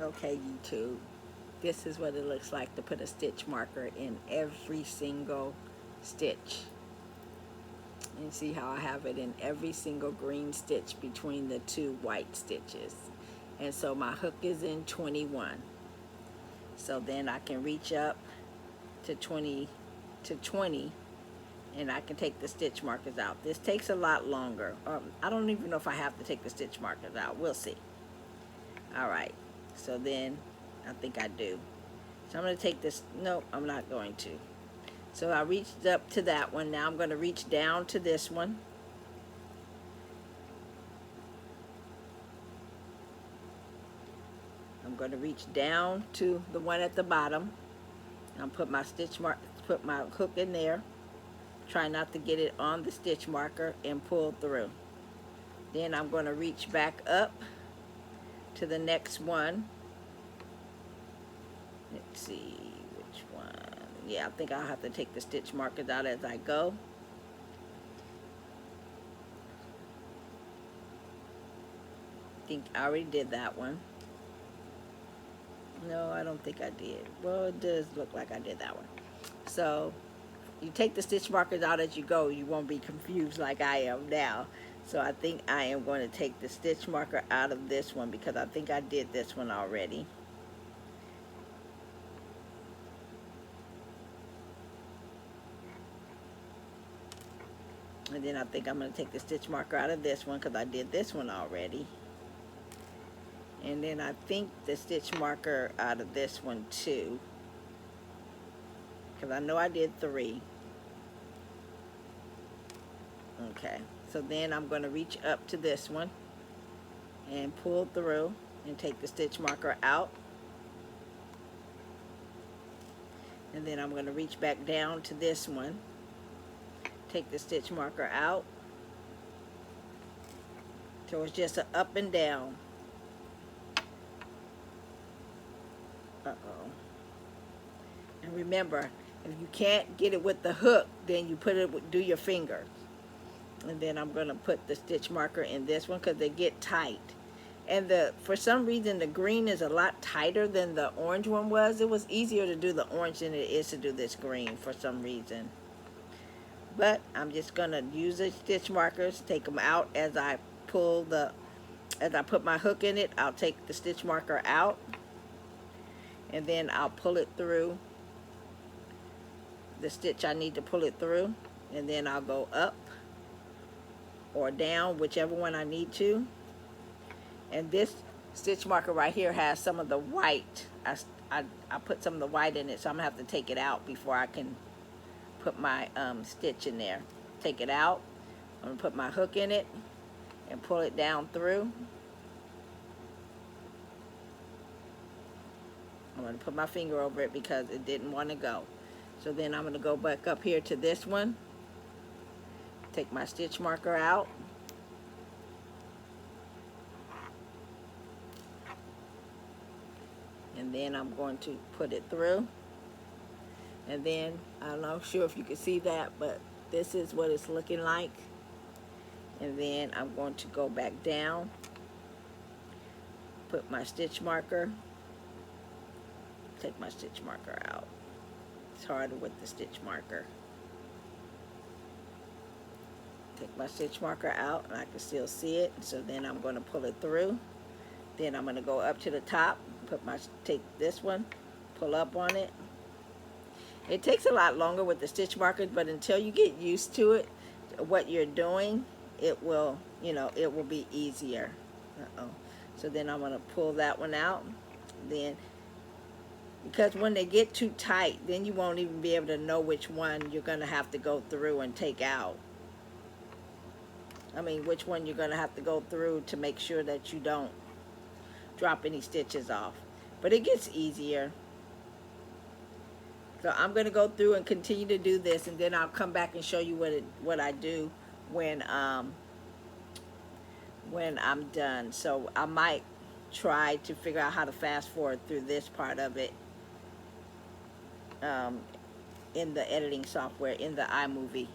Okay, YouTube, this is what it looks like to put a stitch marker in every single stitch. And see how I have it in every single green stitch between the two white stitches. And so my hook is in 21. So then I can reach up to 20 and I can take the stitch markers out. This takes a lot longer. I don't even know if I have to take the stitch markers out. We'll see. All right, so then I think I do. So I'm going to take this. Nope, I'm not going to. So I reached up to that one. Now I'm going to reach down to this one. I'm going to reach down to the one at the bottom. I'll put my put my hook in there. Try not to get it on the stitch marker and pull through. Then I'm going to reach back up to the next one. Let's see which one. Yeah, I think I'll have to take the stitch markers out as I go. I think I already did that one. No, I don't think I did. Well, it does look like I did that one. So you take the stitch markers out as you go. You won't be confused like I am now. So I think I am going to take the stitch marker out of this one because I think I did this one already. And then I think I'm going to take the stitch marker out of this one because I did this one already. And then I think the stitch marker out of this one too, because I know I did 3. Okay, so then I'm going to reach up to this one and pull through and take the stitch marker out. And then I'm going to reach back down to this one, take the stitch marker out. So it's just an up and down. Uh-oh. And remember, if you can't get it with the hook, then you put it, do your fingers. And then I'm going to put the stitch marker in this one because they get tight. And for some reason, the green is a lot tighter than the orange one was. It was easier to do the orange than it is to do this green for some reason. But I'm just going to use the stitch markers, take them out as I put my hook in it. I'll take the stitch marker out. And then I'll pull it through the stitch I need to pull it through. And then I'll go up or down, whichever one I need to. And this stitch marker right here has some of the white. I put some of the white in it, so I'm gonna have to take it out before I can put my stitch in there. Take it out. I'm gonna put my hook in it and pull it down through. I'm gonna put my finger over it because it didn't want to go. So then I'm gonna go back up here to this one. Take my stitch marker out. And then I'm going to put it through. And then, I'm not sure if you can see that, but this is what it's looking like. And then I'm going to go back down, put my stitch marker, take my stitch marker out. It's harder with the stitch marker. Take my stitch marker out and I can still see it. So then I'm going to pull it through. Then I'm going to go up to the top, take this one, pull up on it. It takes a lot longer with the stitch markers, but until you get used to it, what you're doing, it will, it will be easier. So then I'm going to pull that one out. Then, because when they get too tight, then you won't even be able to know which one you're going to have to go through and take out. Which one you're going to have to go through to make sure that you don't drop any stitches off. But it gets easier. So I'm going to go through and continue to do this, and then I'll come back and show you what I do when I'm done. So I might try to figure out how to fast forward through this part of it in the editing software, in the iMovie.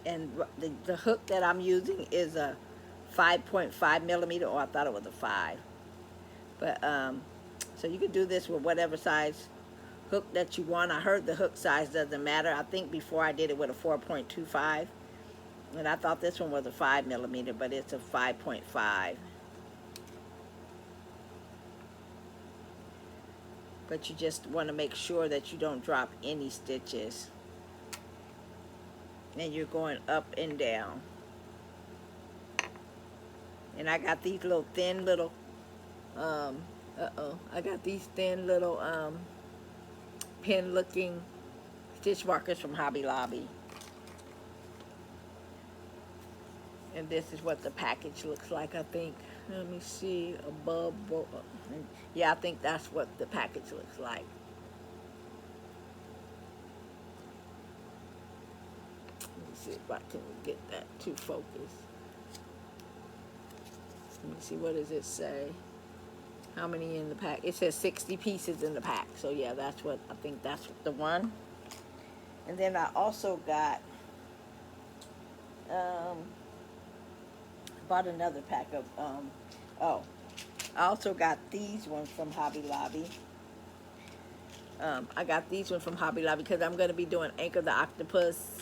And the hook that I'm using is a 5.5 millimeter, or I thought it was a 5. But so you can do this with whatever size hook that you want. I heard the hook size doesn't matter. I think before I did it with a 4.25, and I thought this one was a 5 millimeter, but it's a 5.5. But you just want to make sure that you don't drop any stitches, and you're going up and down. And I got these little thin little I got these thin little pen looking stitch markers from Hobby Lobby. And this is what the package looks like, I think. Let me see, above. Yeah, I think that's what the package looks like. Let me see if I can get that to focus. Let me see, what does it say? How many in the pack? It says 60 pieces in the pack. So yeah, that's what, I think that's the one. And then I also got, bought another pack of, I also got these ones from Hobby Lobby. I got these ones from Hobby Lobby because I'm going to be doing Anchor the Octopus,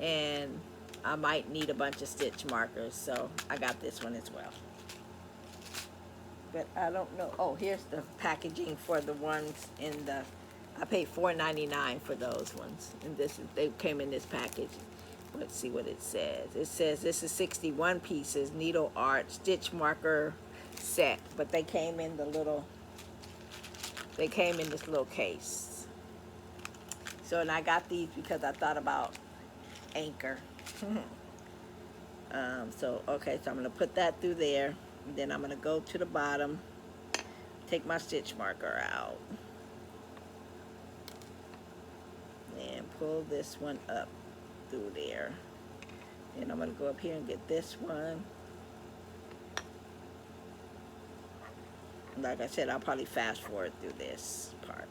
and I might need a bunch of stitch markers, so I got this one as well. But I don't know. Oh, here's the packaging for the ones in the, I paid $4.99 for those ones, and this is, they came in this package. Let's see what it says. It says this is 61 pieces needle art stitch marker set, but they came in the little, they came in this little case. So, and I got these because I thought about Anchor. So okay, so I'm gonna put that through there, and then I'm gonna go to the bottom, take my stitch marker out, and pull this one up through there. And I'm gonna go up here and get this one. Like I said, I'll probably fast forward through this part.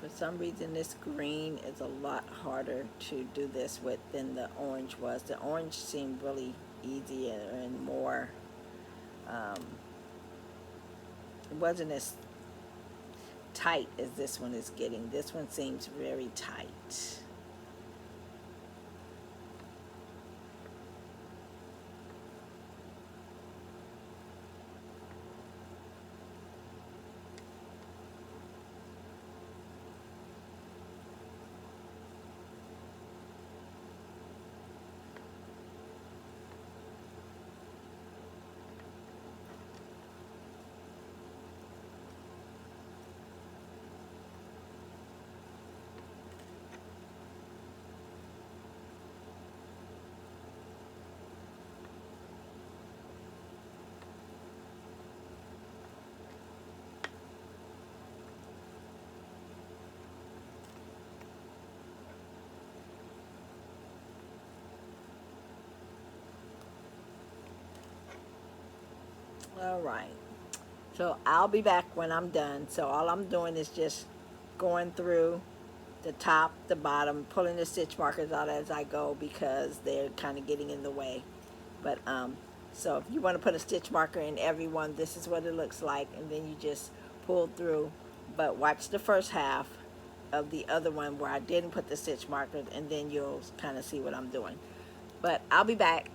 For some reason, this green is a lot harder to do this with than the orange was. The orange seemed really easier and more, it wasn't as tight as this one is getting. This one seems very tight. All right. So I'll be back when I'm done. So all I'm doing is just going through the top, the bottom, pulling the stitch markers out as I go because they're kind of getting in the way. But so if you want to put a stitch marker in every one, this is what it looks like, and then you just pull through. But watch the first half of the other one where I didn't put the stitch markers, and then you'll kind of see what I'm doing. But I'll be back